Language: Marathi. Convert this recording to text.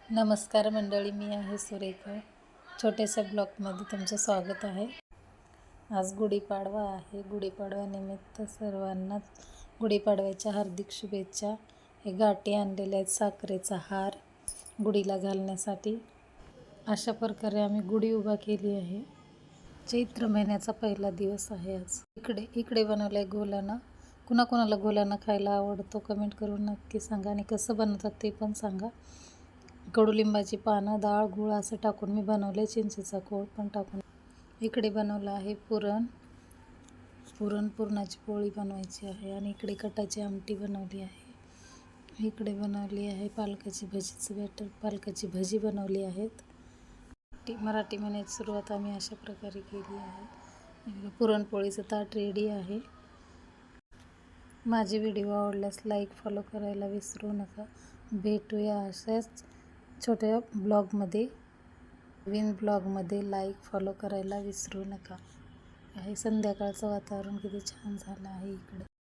नमस्कार मंडळी, मी आहे सुरेखा. छोट्याशा ब्लॉगमध्ये तुमचं स्वागत आहे. आज गुढीपाडवा आहे. गुढीपाडव्यानिमित्त सर्वांना गुढीपाडव्याच्या हार्दिक शुभेच्छा. हे गाठी आणलेले आहेत साखरेचा हार गुढीला घालण्यासाठी. अशा प्रकारे आम्ही गुढी उभा केली आहे. चैत्र महिन्याचा पहिला दिवस आहे आज. इकडे बनवलं आहे घोलाना. कुणाकुणाला घोलाना खायला आवडतो कमेंट करून नक्की सांगा आणि कसं बनवतात ते पण सांगा. कडुलिंबाची पानं, डाळ, गूळ असं टाकून मी बनवले. चिंचेचा कोळ पण टाकून. इकडे बनवलं आहे पुरणाची पोळी बनवायची आहे. आणि इकडे कटाची आमटी बनवली आहे. इकडे बनवली आहे पालकाची भजीचं बॅटर. पालकाची भजी बनवली आहेत. मराठी महिन्याची सुरुवात आम्ही अशा प्रकारे केली आहे. पुरणपोळीचं ताट रेडी आहे. माझे व्हिडिओ आवडल्यास लाईक फॉलो करायला विसरू नका. भेटूया अशाच छोट्या ब्लॉगमध्ये. नवीन ब्लॉगमध्ये लाईक फॉलो करायला विसरू नका. हे संध्याकाळचं वातावरण किती छान झालं आहे इकडे.